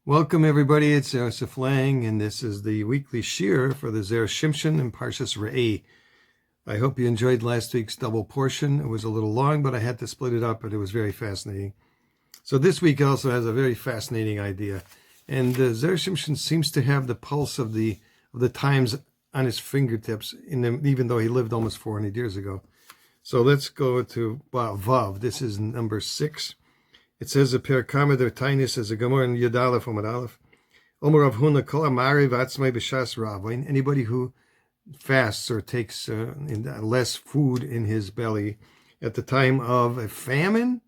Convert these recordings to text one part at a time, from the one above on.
Welcome everybody, it's Joseph Lang, and this is the weekly shir for the Zera Shimshon and Parshas Re'eh. I hope you enjoyed last week's double portion. It was a little long, but I had to split it up, but it was very fascinating. So this week also has a very fascinating idea. And Zera Shimshon seems to have the pulse of the times on his fingertips, even though he lived almost 400 years ago. So let's go to Vav. This is number 6. It says a perkama der tainis as a gemara in Yud Aleph Omar Aleph. Omer Rav Huna kol amari v'atzmai b'shas ravoin. Anybody who fasts or takes less food in his belly at the time of a famine,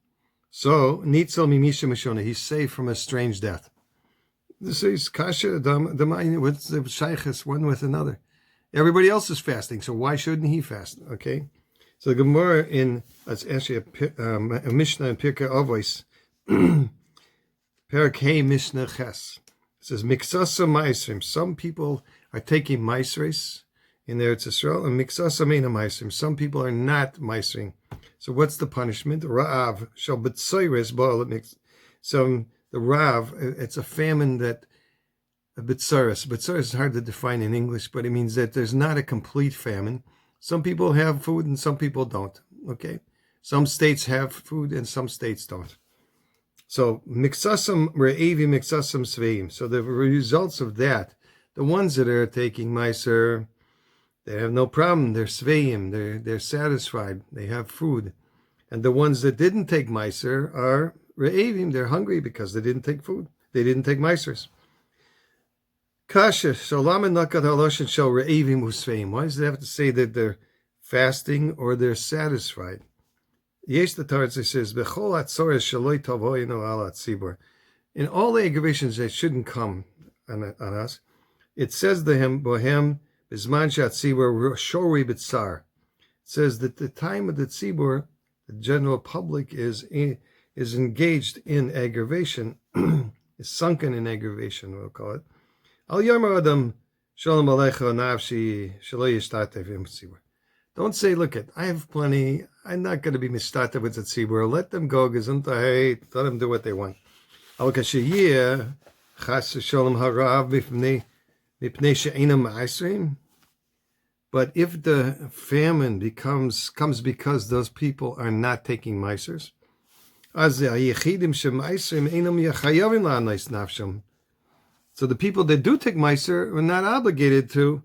so nitzel mimisha mishona, he's safe from a strange death. This is kasha the with the shaykhs one with another. Everybody else is fasting, so why shouldn't he fast? Okay, so the gemara it's actually a mishnah in Pirkei Avos. Perak Hey Mishnah Ches. It says Miksasa Maisrim. Some people are taking Maisris in Eretz Yisrael, and Miksasa Meina Maisrim. Some people are not Maisring. So what's the punishment? Ra'av shall B'tsoiris Ba'al mix. So the Rav, it's a famine that B'tsoiris. B'tsoiris is hard to define in English, but it means that there's not a complete famine. Some people have food and some people don't. Okay, some states have food and some states don't. So, miksasam re'evi miksasam sveim. So the results of that, the ones that are taking meiser, they have no problem. They're sveim. They're satisfied. They have food. And the ones that didn't take meiser are re'evim. They're hungry because they didn't take food. They didn't take meisers. Kasha shalom and nakat haloshin shel re'evim usveim. Why does it have to say that they're fasting or they're satisfied? Yes, the Torah says, "Bechol atzores shaloi tavoyinu al atzibur." In all the aggravations that shouldn't come on us, it says to him, "Bohem bizman shatzibur shori b'tzar." It says that the time of the tzibur, the general public is engaged in aggravation, is sunken in aggravation. We'll call it. Al yomer adam shalom alecha nafshi shaloi yishtatev im tzibur. Don't say, look, I have plenty. I'm not going to be mistata with the tzibur. Let them go. Gesundheit. Let them do what they want. But if the famine comes because those people are not taking meisers, so the people that do take meiser are not obligated to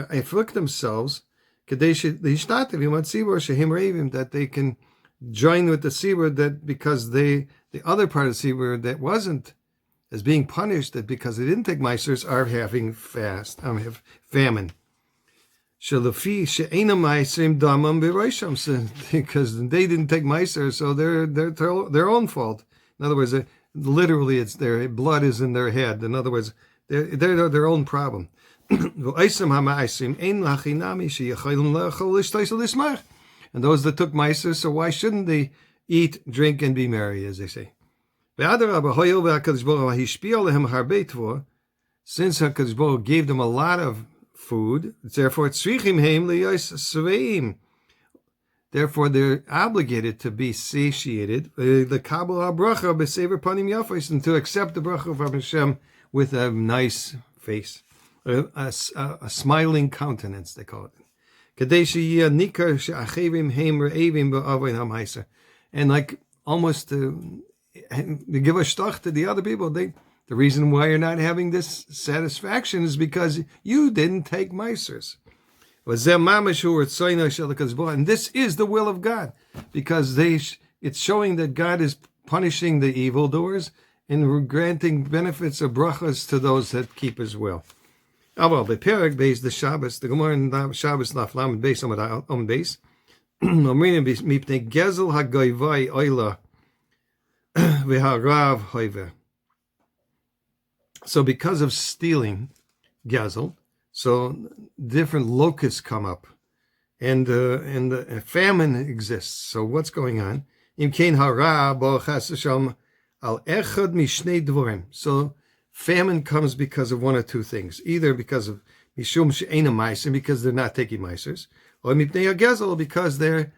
afflict themselves, that they can join with the tzibur, that because the other part of the tzibur that wasn't as being punished, that because they didn't take meisers are having famine. Because they didn't take meisers, so they're their own fault. In other words, literally, it's their blood is in their head. In other words, they're their own problem. And those that took meiser, so why shouldn't they eat, drink, and be merry, as they say? Since HaKadosh Baruch gave them a lot of food, therefore they're obligated to be satiated, and to accept the bracha of Hashem with a nice face. A smiling countenance, they call it. And like almost to give a shtach to the other people, the reason why you're not having this satisfaction is because you didn't take meisers. And this is the will of God, because it's showing that God is punishing the evildoers and granting benefits of brachas to those that keep His will. Aber bei Perek Beis the Shabbos, the Gemara in Shabbos Laflam Beis on Beis, Omrin Mipnei Gezel HaGoivai Oila VeHarav Hoiver. So because of stealing Gezel, so different locusts come up, and the famine exists. So what's going on? Im Kein Hara Bo Chas Hashem Al Echad Mishnei Dvorim. So famine comes because of one or two things, either because of mishum she'ena meiser, because they're not taking meisers, or mipnei hagezel, because they're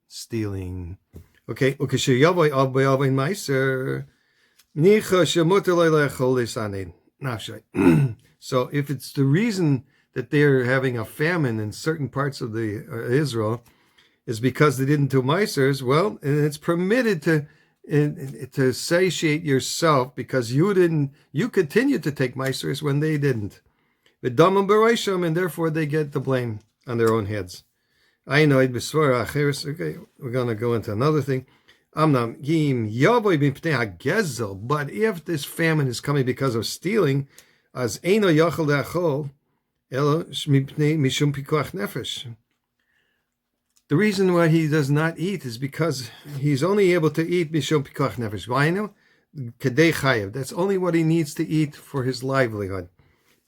stealing. Okay, meiser. So if it's the reason that they're having a famine in certain parts of the Israel is because they didn't do Meisers, well, and it's permitted to satiate yourself because you continued to take Meisers when they didn't. And therefore they get the blame on their own heads. Okay, we're going to go into another thing. But if this famine is coming because of stealing, as eino yachal de'achol, elo mishum pikuach nefesh. The reason why he does not eat is because he's only able to eat mishum pikuach nefesh. Why no? Kedei chayev. That's only what he needs to eat for his livelihood.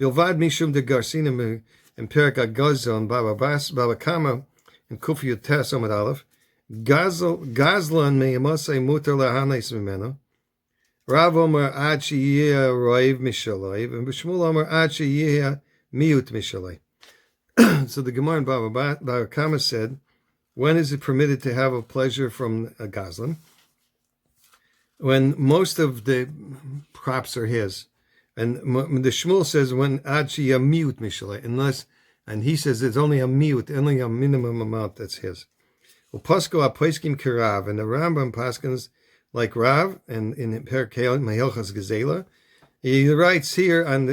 Bilvad mishum de garsinim in Perak Agazon Baba Kama and Kufi Utes Omad Aleph. Gazlan meyamasei muter lahanes mimeno. Rav Omer ad sheyeh roiv mishalei, and B'Shmuel Omer ad sheyeh miut mishalei. So the Gemara in Baba Kama said, when is it permitted to have a pleasure from a gazlan? When most of the crops are his. And the Shmuel says when ad sheyeh miut mishalei, unless, and he says it's only a miut, only a minimum amount that's his. Upasko apoiskim kirav, and the Rambam paskins like Rav, and in Perkel Mahilchas Gezela, he writes here in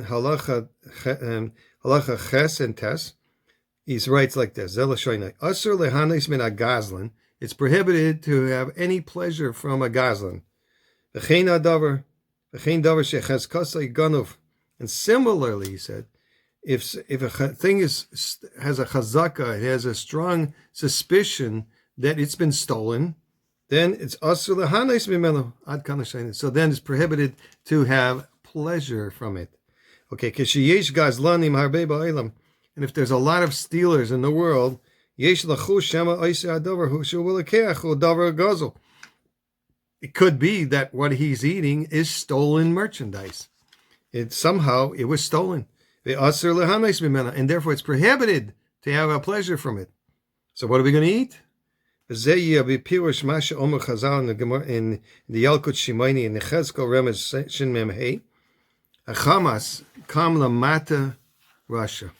Halacha Ches and Tes, he writes like this: Zera Shimshon, Asur lehanis min agazlan. It's prohibited to have any pleasure from a gazlan. V'chein davar sheches kasei ganuf. And similarly, he said, if a thing has a chazaka, it has a strong suspicion that it's been stolen, then it's asur lehanis mimeno ad kanashayin. So then it's prohibited to have pleasure from it. Okay, kishiyesh gazlanim harbe ba'ilam. And if there's a lot of stealers in the world, yesh lachu shema oisei adavar hu shu v'lekeach hu davar gazel. It could be that what he's eating is stolen merchandise. It was stolen. And therefore it's prohibited to have a pleasure from it. So what are we going to eat? In the Yalkut Shimoni in the Chezkel Remez Shin Mem Hey, a chamas kam lamata Russia.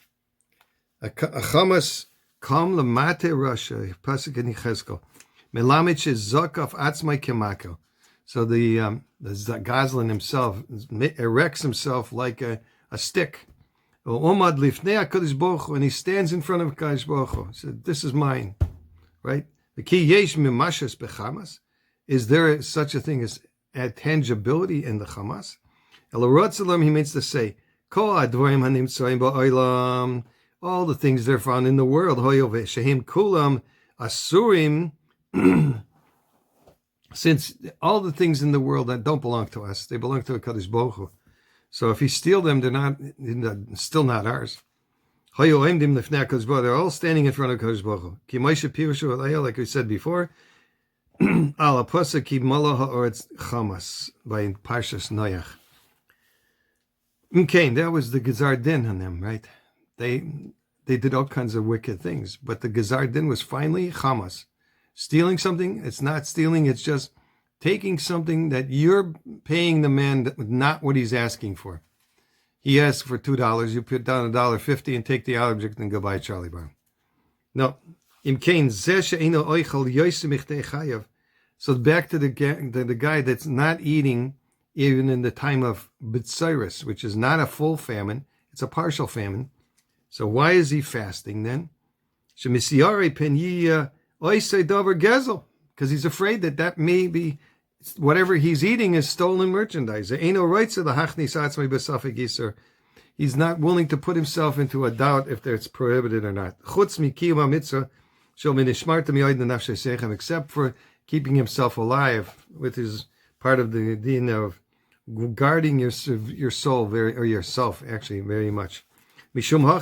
A chamas kam lamata Russia. Pasuk in Chezkel. Melamich is zakaf atzmai kemakel. So the Gazlan himself erects himself like a stick. Omad lifnei HaKadosh Baruch Hu, and he stands in front of HaKadosh Baruch Hu. He said, "This is mine," right? The ki yesh mimashas bechamas. Is there such a thing as a tangibility in the chamas? Elorotzalam, he means to say, kol advarim hanimtzoim ba'olam, all the things that are found in the world, hoyov shehim kulam asurim. Since all the things in the world that don't belong to us, they belong to HaKadosh Baruch Hu. So if you steal them, they're still not ours. They're all standing in front of HaKadosh Baruch Hu. Like we said before, Al Apasa ki Mala ha'oretz chamas by Parshas Noach. Okay, that was the Gezar Din on them, right? They did all kinds of wicked things, but the Gezar Din was finally chamas. Stealing something, it's not stealing, it's just taking something that you're paying the man not what he's asking for. He asks for $2, you put down $1.50 and take the object and go buy Charlie Brown. No. So back to the guy that's not eating even in the time of B'tziris, which is not a full famine, it's a partial famine. So why is he fasting then? Because he's afraid that may be whatever he's eating is stolen merchandise. He's not willing to put himself into a doubt if it's prohibited or not. Except for keeping himself alive, with his part of the din of guarding your soul yourself very much. Therefore,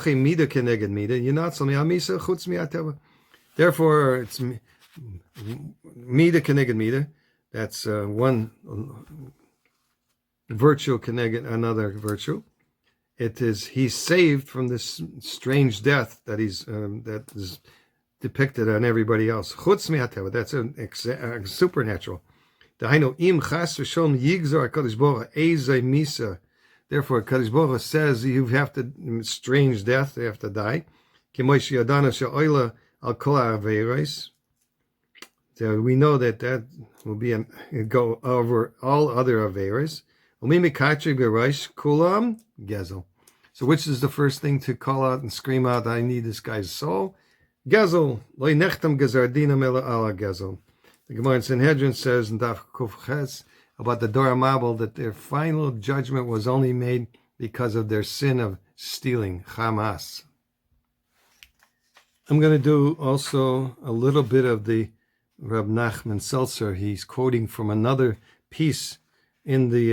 it's mida keneged mida. That's one virtue keneged another virtue. It is he's saved from this strange death that that is depicted on everybody else. Chutz mi'ateva. That's a supernatural. Dahainu im chas v'sholom yigzor HaKadosh Baruch Hu ezay misa. Therefore, HaKadosh Baruch Hu says you have to strange death, you have to die. K'moish yadana she'oila al kol ha'aveiros. So we know that will be go over all other aveiros. Umimikatri b'rosh kulam gezel. So which is the first thing to call out and scream out, I need this guy's soul? Gezel. Loi nechtam gezardinam ela ala gezel. The Gemara in Sanhedrin says in Daf Kuf Ches about the Dora Mabel that their final judgment was only made because of their sin of stealing, chamas. I'm going to do also a little bit of the Reb Nachman Seltzer. He's quoting from another piece in the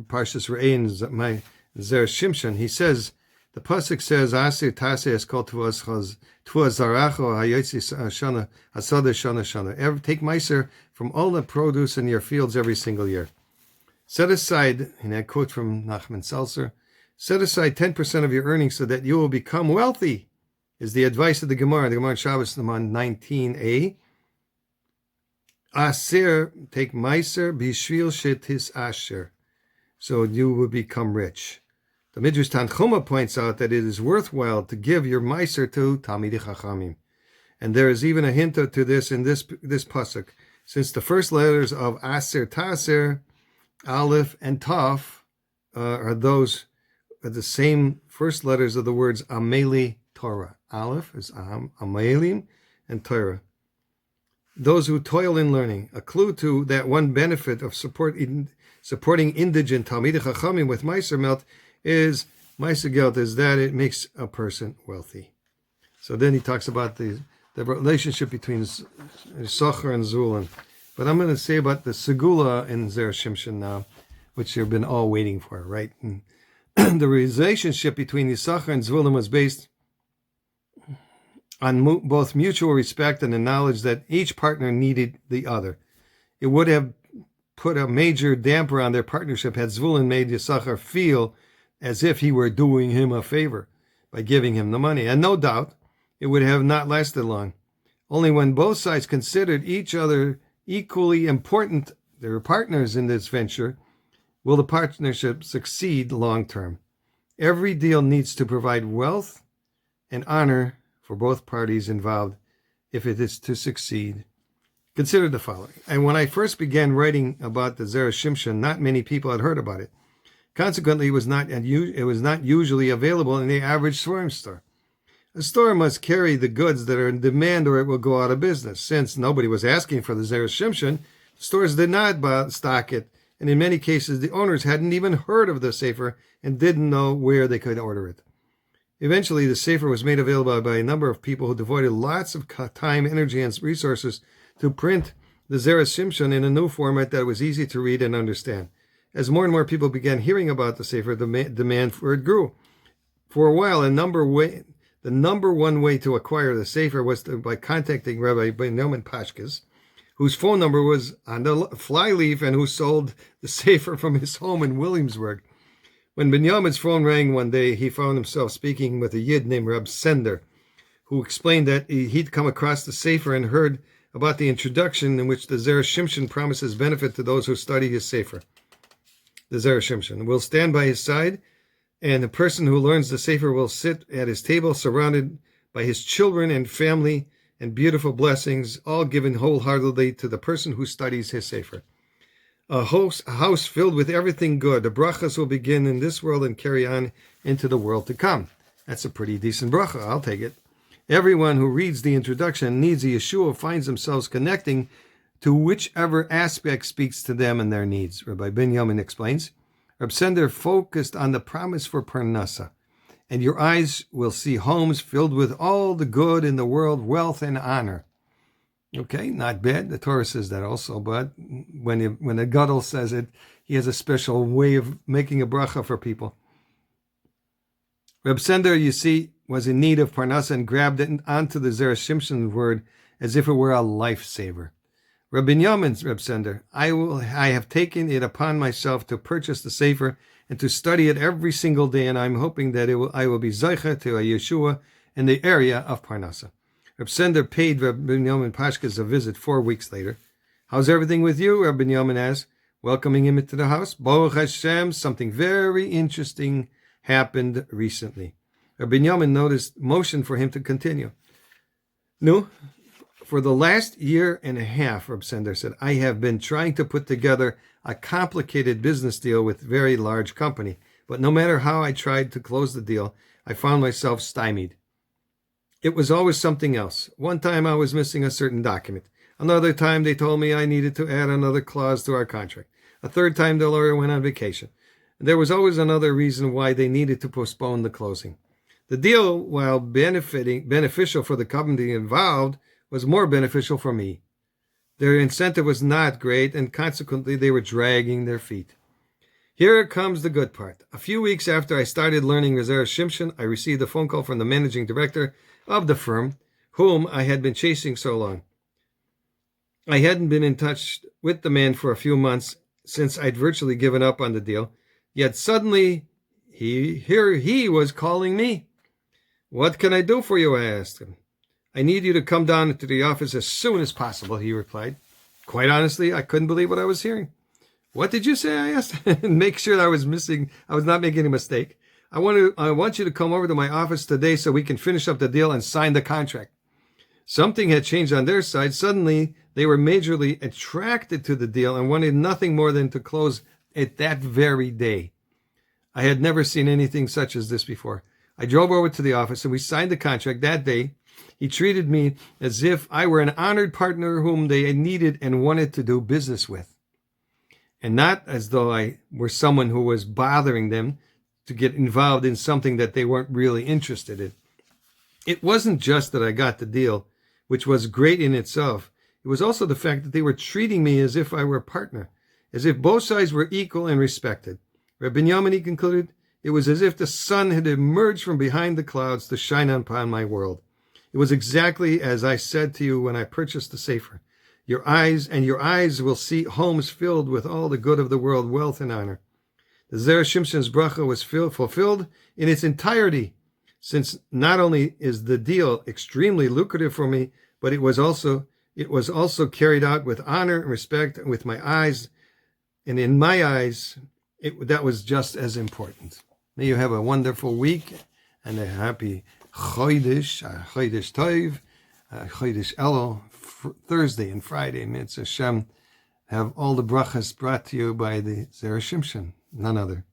Parshas Re'eh in my Zera Shimshon. He says, the pasuk says, "Asir taseh es kol tuas zaracho hayotzi shana asada shana shana." Take meiser from all the produce in your fields every single year. Set aside, and I quote from Nachman Seltzer, set aside 10% of your earnings so that you will become wealthy. Is the advice of the Gemara. The Gemara in Shabbos on 19a. Asir, take meiser bishvil shetis asher, so you will become rich. The Midrash Tanchuma points out that it is worthwhile to give your meiser to Talmidei Chachamim. And there is even a hint to this in this pasuk. Since the first letters of Aser Taser, Aleph and Taf, are the same first letters of the words Ameli Torah. Aleph is Amelim and Torah. Those who toil in learning. A clue to that one benefit of supporting indigent Talmidei Chachamim with meiser melt is meiser geld, is that it makes a person wealthy. So then he talks about the relationship between Socher and Zulun. But I'm going to say about the Segula in Zera Shimshon now, which you've been all waiting for, right? And the relationship between Yisachar and Zulun was based on both mutual respect and the knowledge that each partner needed the other. It would have put a major damper on their partnership had Zvulun made Yisachar feel as if he were doing him a favor by giving him the money. And no doubt, it would have not lasted long. Only when both sides considered each other equally important, they were partners in this venture, will the partnership succeed long term. Every deal needs to provide wealth and honor for both parties involved if it is to succeed. Consider the following. And when I first began writing about the Zera Shimshon, not many people had heard about it. Consequently, it was not usually available in the average Sforim store. A store must carry the goods that are in demand or it will go out of business. Since nobody was asking for the Zera Shimshon, stores did not stock it, and in many cases the owners hadn't even heard of the sefer and didn't know where they could order it. Eventually, the sefer was made available by a number of people who devoted lots of time, energy, and resources to print the Zera Shimshon in a new format that was easy to read and understand. As more and more people began hearing about the sefer, the demand for it grew. For a while, the number one way to acquire the sefer was by contacting Rabbi Benjamin Pashkes, whose phone number was on the flyleaf and who sold the sefer from his home in Williamsburg. When Benjamin's phone rang one day, he found himself speaking with a Yid named Reb Sender, who explained that he'd come across the sefer and heard about the introduction in which the Zera Shimshon promises benefit to those who study his sefer. The Zera Shimshon will stand by his side, and the person who learns the sefer will sit at his table surrounded by his children and family and beautiful blessings, all given wholeheartedly to the person who studies his sefer. A house filled with everything good. The brachas will begin in this world and carry on into the world to come. That's a pretty decent bracha. I'll take it. Everyone who reads the introduction needs a Yeshua finds themselves connecting to whichever aspect speaks to them and their needs. Rabbi Binyamin explains, Reb Sender focused on the promise for Parnasa, and your eyes will see homes filled with all the good in the world, wealth and honor. Okay, not bad. The Torah says that also, but when the Gadol says it, he has a special way of making a bracha for people. Reb Sender, you see, was in need of Parnasa and grabbed it onto the Zera Shimshon word as if it were a lifesaver. Reb Binyamin's Reb Sender, I have taken it upon myself to purchase the sefer and to study it every single day, and I'm hoping that I will be zeicha to a Yeshua in the area of Parnasa. Reb Sender paid Reb Binyamin Pashkes a visit 4 weeks later. How's everything with you? Rabbi Binyamin asked, welcoming him into the house. Baruch Hashem, something very interesting happened recently. Rabbi Binyamin motioned for him to continue. No, for the last year and a half, Reb Sender said, I have been trying to put together a complicated business deal with a very large company. But no matter how I tried to close the deal, I found myself stymied. It was always something else. One time I was missing a certain document. Another time they told me I needed to add another clause to our contract. A third time the lawyer went on vacation. There was always another reason why they needed to postpone the closing. The deal, while beneficial for the company involved, was more beneficial for me. Their incentive was not great, and consequently they were dragging their feet. Here comes the good part. A few weeks after I started learning Zera Shimshon, I received a phone call from the managing director of the firm, whom I had been chasing so long. I hadn't been in touch with the man for a few months since I'd virtually given up on the deal, yet suddenly he was calling me. What can I do for you? I asked him. I need you to come down to the office as soon as possible, he replied. Quite honestly, I couldn't believe what I was hearing. What did you say? I asked. And make sure that I was not making a mistake. I want you to come over to my office today so we can finish up the deal and sign the contract. Something had changed on their side. Suddenly, they were majorly attracted to the deal and wanted nothing more than to close it that very day. I had never seen anything such as this before. I drove over to the office and we signed the contract that day. He treated me as if I were an honored partner whom they needed and wanted to do business with, and not as though I were someone who was bothering them to get involved in something that they weren't really interested in. It wasn't just that I got the deal, which was great in itself. It was also the fact that they were treating me as if I were a partner, as if both sides were equal and respected. Rabbi Binyamin, he concluded, it was as if the sun had emerged from behind the clouds to shine upon my world. It was exactly as I said to you when I purchased the Sefer. Your eyes will see homes filled with all the good of the world, wealth and honor. The Zera Shimshon's bracha was fulfilled in its entirety, since not only is the deal extremely lucrative for me, but it was also carried out with honor and respect with my eyes, and in my eyes, that was just as important. May you have a wonderful week and a happy Chodesh Tov, Chodesh Elul, Thursday and Friday. Mitzvah Hashem, have all the brachas brought to you by the Zera Shimshon, none other.